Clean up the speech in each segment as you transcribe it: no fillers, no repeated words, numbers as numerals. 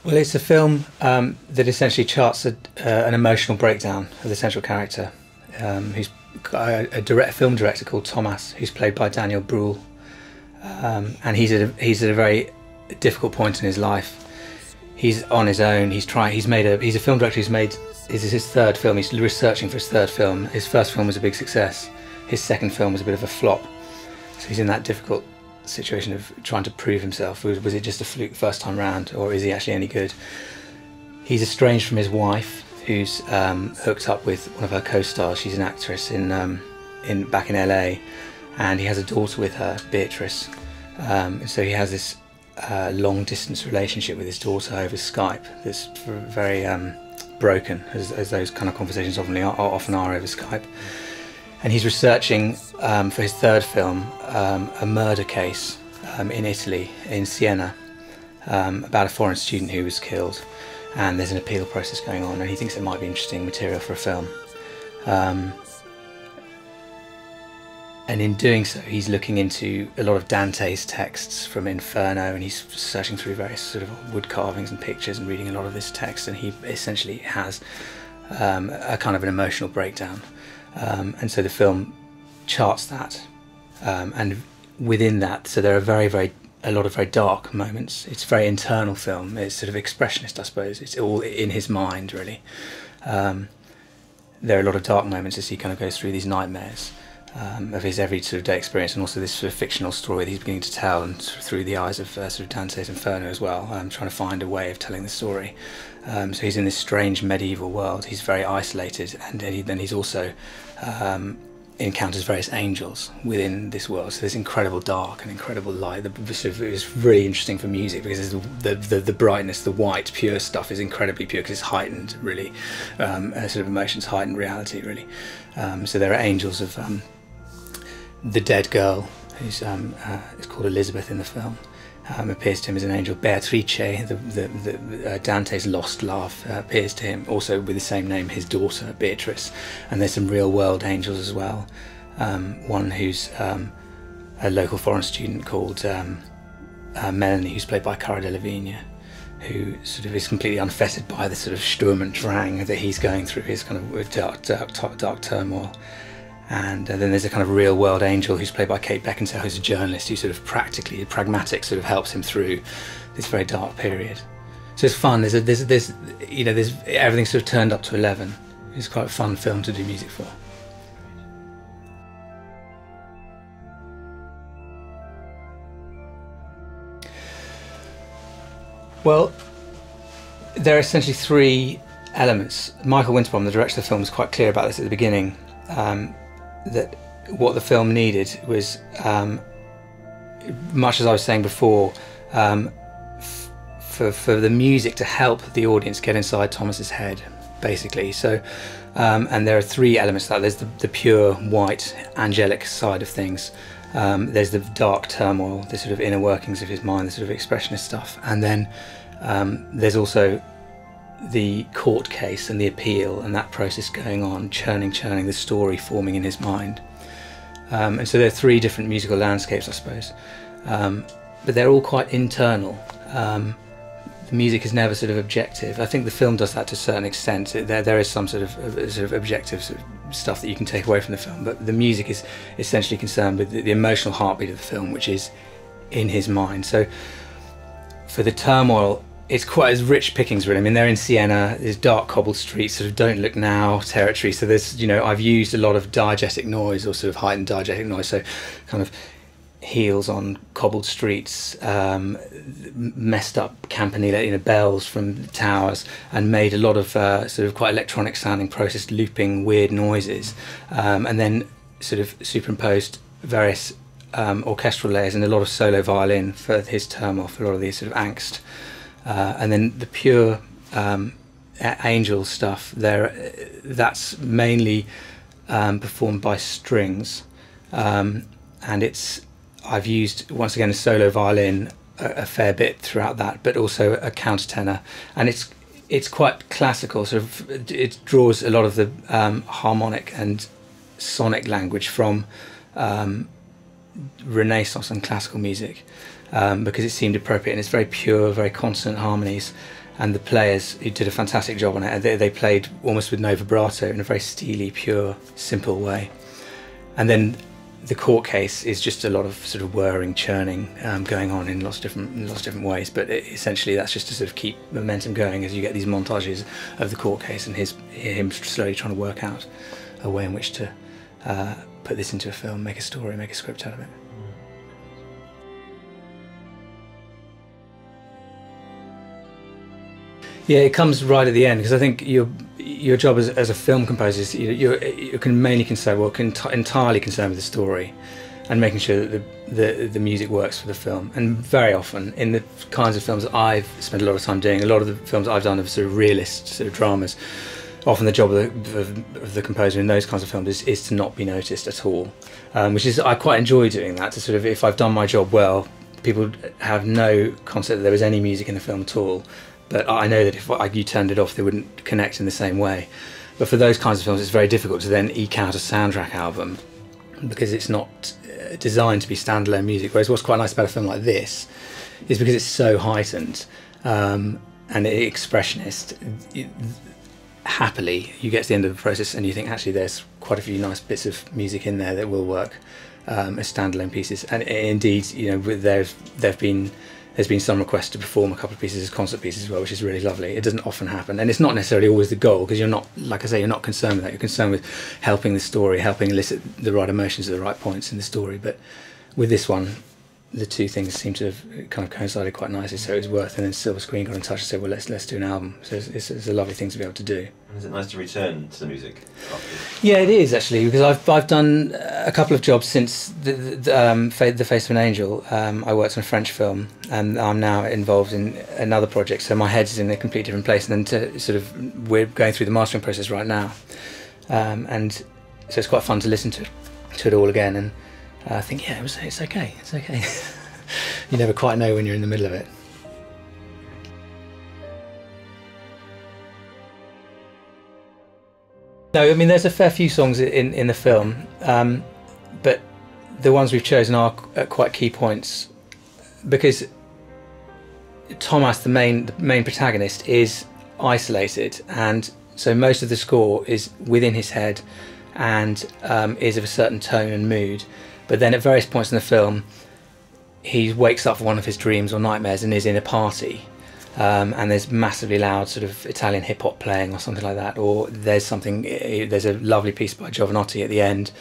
Well, it's a film that essentially charts an emotional breakdown of the central character, who's a film director called Thomas, who's played by Daniel Brühl, and he's at a very difficult point in his life. He's on his own. He's a film director who's made. This is his third film. He's researching for his third film. His first film was a big success. His second film was a bit of a flop. So he's in that difficult situation of trying to prove himself. Was it just a fluke first time round, or is he actually any good? He's estranged from his wife, who's hooked up with one of her co-stars. She's an actress back in LA, and he has a daughter with her, Beatrice. So he has this long distance relationship with his daughter over Skype. That's very broken, as those kind of conversations often are over Skype. And he's researching for his third film a murder case in Italy, in Siena, about a foreign student who was killed, and there's an appeal process going on, and he thinks it might be interesting material for a film. And in doing so, he's looking into a lot of Dante's texts from Inferno, and he's searching through various sort of wood carvings and pictures and reading a lot of this text, and he essentially has a kind of an emotional breakdown. And so the film charts that, and within that, so there are a lot of very dark moments. It's a very internal film. It's sort of expressionist, I suppose. It's all in his mind, really. There are a lot of dark moments as he kind of goes through these nightmares of his every sort of day experience, and also this sort of fictional story that he's beginning to tell, and sort of through the eyes of sort of Dante's Inferno as well, trying to find a way of telling the story. So he's in this strange medieval world. He's very isolated, and then he's also encounters various angels within this world. So there's incredible dark and incredible light. It's really interesting for music because the brightness, the white, pure stuff is incredibly pure because it's heightened, really, sort of emotions, heightened reality, really. So there are angels of the dead girl, who's is called Elizabeth in the film. Appears to him as an angel. Beatrice, Dante's lost love, appears to him also with the same name, his daughter Beatrice. And there's some real world angels as well. One who's a local foreign student called Melanie, who's played by Cara Delevingne, who sort of is completely unfettered by the sort of Sturm und Drang that he's going through, his kind of dark turmoil. And then there's a kind of real world angel who's played by Kate Beckinsale, who's a journalist who sort of pragmatic sort of helps him through this very dark period. So it's fun. There's everything sort of turned up to 11. It's quite a fun film to do music for. Well, there are essentially three elements. Michael Winterbottom, the director of the film, was quite clear about this at the beginning. That what the film needed was, much as I was saying before, for the music to help the audience get inside Thomas's head, basically. So, and there are three elements to that. There's the pure white, angelic side of things. There's the dark turmoil, the sort of inner workings of his mind, the sort of expressionist stuff, and then there's also the court case and the appeal and that process going on, churning the story forming in his mind. And so there are three different musical landscapes, I suppose, but they're all quite internal. The music is never sort of objective. I think the film does that to a certain extent. There is some sort of objective sort of stuff that you can take away from the film, but the music is essentially concerned with the emotional heartbeat of the film, which is in his mind. So for the turmoil, it's quite as rich pickings, really. I mean, they're in Siena, there's dark cobbled streets, sort of don't look now territory. So there's, I've used a lot of diegetic noise, or sort of heightened diegetic noise. So kind of heels on cobbled streets, messed up campanile, bells from towers, and made a lot of sort of quite electronic sounding processed looping weird noises. And then sort of superimposed various orchestral layers and a lot of solo violin for his turmoil, for a lot of these sort of angst. And then the pure angel stuff that's mainly performed by strings, and I've used once again a solo violin a fair bit throughout that, but also a countertenor, and it's quite classical. Sort of, it draws a lot of the harmonic and sonic language from Renaissance and classical music. Because it seemed appropriate, and it's very pure, very consonant harmonies, and the players who did a fantastic job on it. They played almost with no vibrato in a very steely, pure, simple way. And then the court case is just a lot of sort of whirring, churning going on in lots of different ways. But essentially, that's just to sort of keep momentum going as you get these montages of the court case and him slowly trying to work out a way in which to put this into a film, make a story, make a script out of it. Yeah, it comes right at the end, because I think your job as a film composer is you can mainly entirely concerned with the story and making sure that the music works for the film. And very often in the kinds of films that I've spent a lot of time doing, a lot of the films I've done are sort of realist sort of dramas. Often the job of the composer in those kinds of films is to not be noticed at all, which is, I quite enjoy doing that. To sort of, if I've done my job well, people have no concept that there was any music in the film at all. But I know that if you turned it off, they wouldn't connect in the same way. But for those kinds of films, it's very difficult to then eke out a soundtrack album, because it's not designed to be standalone music. Whereas what's quite nice about a film like this is because it's so heightened and expressionist, happily you get to the end of the process and you think, actually, there's quite a few nice bits of music in there that will work as standalone pieces. And indeed, there's been some requests to perform a couple of pieces as concert pieces as well, which is really lovely. It doesn't often happen, and it's not necessarily always the goal, because you're not, like I say, you're not concerned with that. You're concerned with helping the story, helping elicit the right emotions at the right points in the story. But with this one, the two things seem to have kind of coincided quite nicely, so it was worth. And then Silva Screen got in touch and said, well, let's do an album. So it's a lovely thing to be able to do. And is it nice to return to the music after? Yeah, it is actually, because I've done a couple of jobs since the Face of an Angel. I worked on a French film, and I'm now involved in another project, so my head's in a completely different place. And then we're going through the mastering process right now, and so it's quite fun to listen to it all again. And I think, yeah, it's okay. It's okay. You never quite know when you're in the middle of it. No, I mean, there's a fair few songs in the film, but the ones we've chosen are at quite key points, because Thomas, the main protagonist, is isolated, and so most of the score is within his head and is of a certain tone and mood. But then at various points in the film, he wakes up from one of his dreams or nightmares and is in a party. And there's massively loud sort of Italian hip-hop playing or something like that, or there's a lovely piece by Giovanotti at the end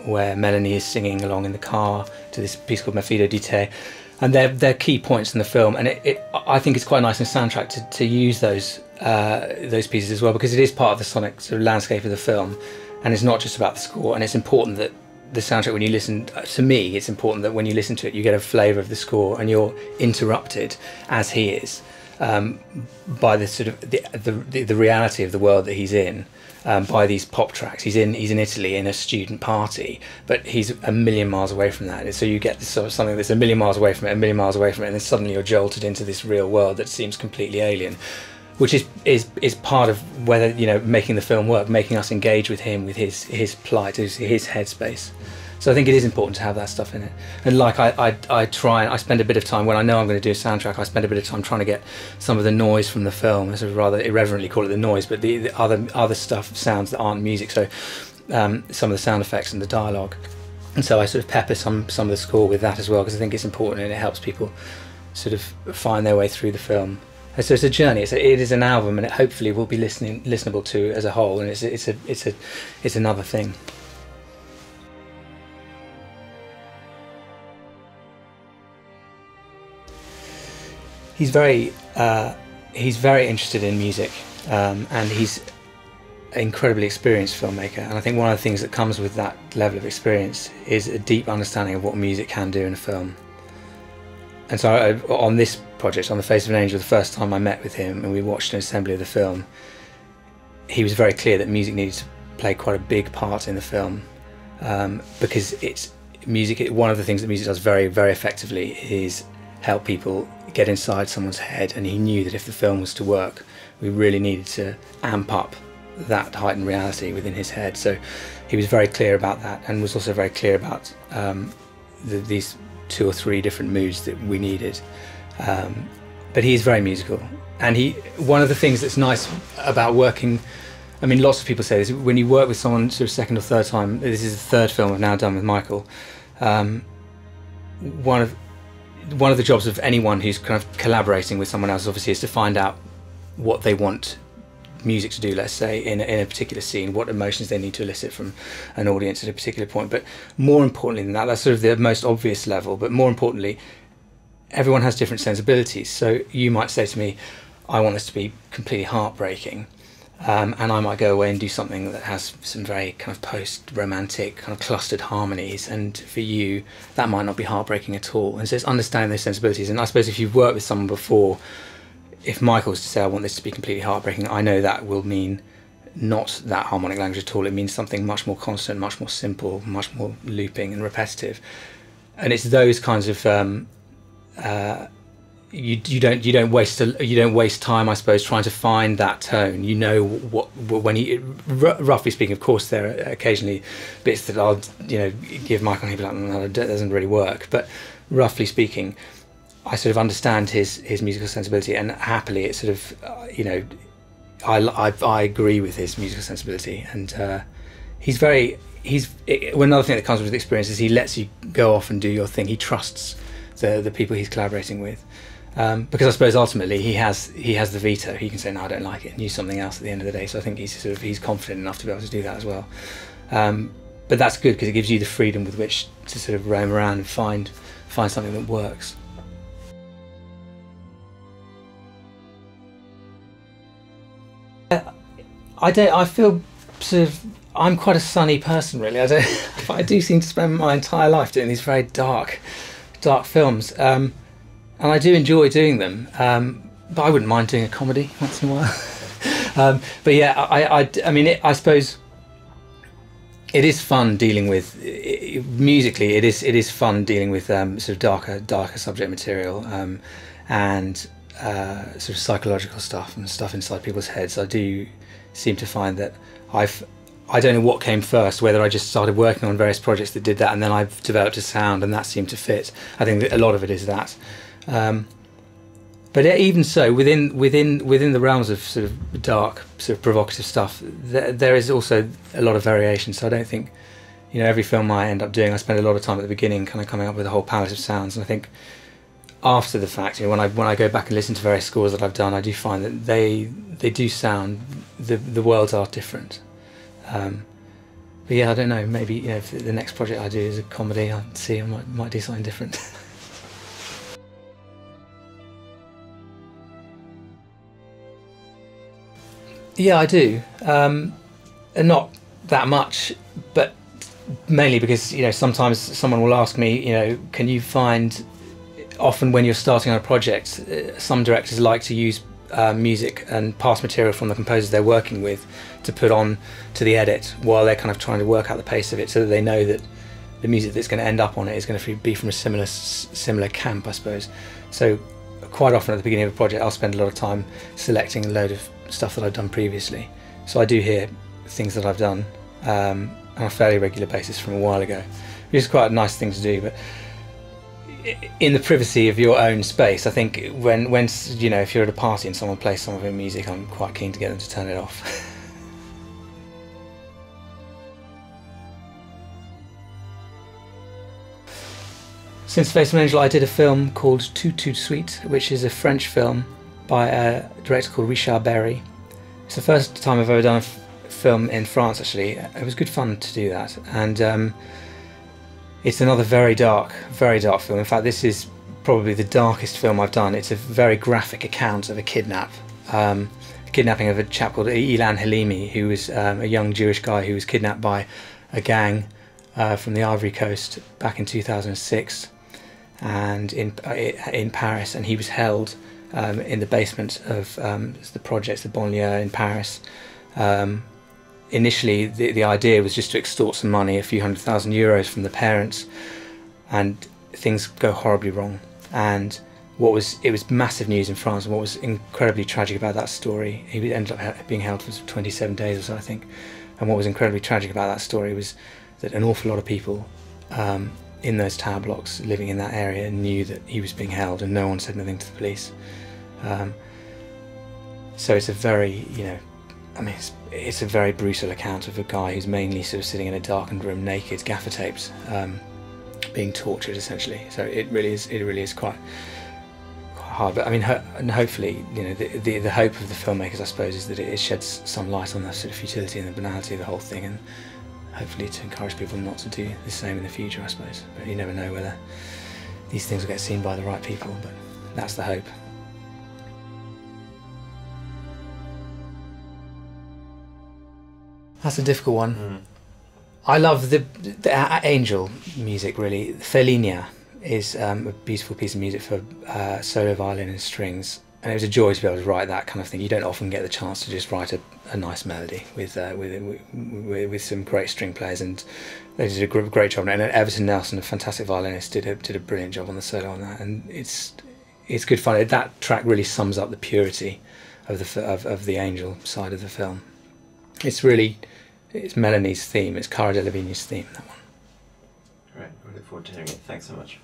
where Melanie is singing along in the car to this piece called Ma Fido di Te, and they're key points in the film. And I think it's quite nice in soundtrack to use those pieces as well, because it is part of the sonic sort of landscape of the film, and it's not just about the score. And it's important that the soundtrack, when you listen, to me, it's important that when you listen to it, you get a flavour of the score, and you're interrupted, as he is, by the sort of the reality of the world that he's in, by these pop tracks. He's in Italy in a student party, but he's a million miles away from that. So you get this sort of something that's a million miles away from it, and then suddenly you're jolted into this real world that seems completely alien, which is part of whether, making the film work, making us engage with him, with his plight, his headspace. So I think it is important to have that stuff in it. And like I spend a bit of time, when I know I'm going to do a soundtrack, I spend a bit of time trying to get some of the noise from the film. I sort of rather irreverently call it the noise, but the other stuff, sounds that aren't music. So some of the sound effects and the dialogue. And so I sort of pepper some of the score with that as well, because I think it's important and it helps people sort of find their way through the film. And so it's a journey. It is an album, and it hopefully will be listenable to as a whole. And it's another thing. He's very interested in music, and he's an incredibly experienced filmmaker. And I think one of the things that comes with that level of experience is a deep understanding of what music can do in a film. And so on this project, on The Face of an Angel, the first time I met with him and we watched an assembly of the film, he was very clear that music needed to play quite a big part in the film, because one of the things that music does very, very effectively is help people get inside someone's head. And he knew that if the film was to work, we really needed to amp up that heightened reality within his head. So he was very clear about that, and was also very clear about these 2 or 3 different moods that we needed, but he's very musical. And one of the things that's nice about working, I mean, lots of people say this, when you work with someone sort of second or third time, this is the third film I've now done with Michael, one of the jobs of anyone who's kind of collaborating with someone else obviously is to find out what they want music to do, let's say, in a particular scene, what emotions they need to elicit from an audience at a particular point. But more importantly than that, that's sort of the most obvious level, but more importantly, everyone has different sensibilities. So you might say to me, I want this to be completely heartbreaking, and I might go away and do something that has some very kind of post-romantic kind of clustered harmonies, and for you that might not be heartbreaking at all. And so it's understanding those sensibilities. And I suppose if you've worked with someone before, if Michael was to say I want this to be completely heartbreaking, I know that will mean not that harmonic language at all. It means something much more constant, much more simple, much more looping and repetitive. And it's those kinds of you don't waste time, I suppose, trying to find that tone. You know what when roughly speaking, of course, there are occasionally bits that I'll give Michael and he'll be like, no, that doesn't really work. But roughly speaking, I sort of understand his musical sensibility, and happily, it's sort of I agree with his musical sensibility, and another thing that comes with experience is he lets you go off and do your thing. He trusts the people he's collaborating with, because I suppose ultimately he has the veto. He can say, no, I don't like it, and use something else at the end of the day. So I think he's confident enough to be able to do that as well. But that's good because it gives you the freedom with which to sort of roam around and find something that works. I feel sort of, I'm quite a sunny person, really. I do seem to spend my entire life doing these very dark films, and I do enjoy doing them. But I wouldn't mind doing a comedy once in a while. But yeah, I mean, I suppose it is fun dealing with musically. It is fun dealing with sort of darker subject material, and sort of psychological stuff and stuff inside people's heads. I do seem to find that I don't know what came first, whether I just started working on various projects that did that and then I've developed a sound and that seemed to fit. I think that a lot of it is that. But even so, within the realms of sort of dark, sort of provocative stuff, there is also a lot of variation. So I don't think, every film I end up doing, I spend a lot of time at the beginning kind of coming up with a whole palette of sounds. And I think after the fact, when I go back and listen to various scores that I've done, I do find that they do sound, the worlds are different. But yeah, I don't know, maybe if the next project I do is a comedy, I might do something different. Yeah, I do, and not that much, but mainly because sometimes someone will ask me, can you find, often when you're starting on a project, some directors like to use music and past material from the composers they're working with to put on to the edit while they're kind of trying to work out the pace of it, so that they know that the music that's going to end up on it is going to be from a similar camp, I suppose. So quite often at the beginning of a project I'll spend a lot of time selecting a load of stuff that I've done previously. So I do hear things that I've done on a fairly regular basis from a while ago, which is quite a nice thing to do. But in the privacy of your own space, I think when if you're at a party and someone plays some of your music, I'm quite keen to get them to turn it off. Since Face of an Angel, I did a film called Tout Tout Sweet, which is a French film by a director called Richard Berry. It's the first time I've ever done a film in France, actually. It was good fun to do that, and it's another very dark film. In fact, this is probably the darkest film I've done. It's a very graphic account of a kidnapping of a chap called Ilan Halimi, who was a young Jewish guy who was kidnapped by a gang from the Ivory Coast back in 2006, and in Paris, and he was held in the basement of the projects, the banlieue in Paris. Initially, the idea was just to extort some money, a few €100,000 from the parents, and things go horribly wrong. And it was massive news in France, and what was incredibly tragic about that story, he ended up being held for 27 days or so, I think. And what was incredibly tragic about that story was that an awful lot of people in those tower blocks living in that area knew that he was being held, and no one said anything to the police. So it's a very, I mean, it's a very brutal account of a guy who's mainly sort of sitting in a darkened room, naked, gaffer taped, being tortured essentially. So it really is quite hard. But I mean, and hopefully, the hope of the filmmakers, I suppose, is that it sheds some light on the sort of futility and the banality of the whole thing, and hopefully to encourage people not to do the same in the future, I suppose. But you never know whether these things will get seen by the right people, but that's the hope. That's a difficult one. Mm. I love the angel music, really. Felinia is a beautiful piece of music for solo violin and strings, and it was a joy to be able to write that kind of thing. You don't often get the chance to just write a nice melody with some great string players, and they did a great job. And Everton Nelson, a fantastic violinist, did a brilliant job on the solo on that, and it's good fun. That track really sums up the purity of the angel side of the film. It's Melanie's theme, it's Cara Delevigne's theme, that one. Great, we look forward to hearing it. Thanks so much.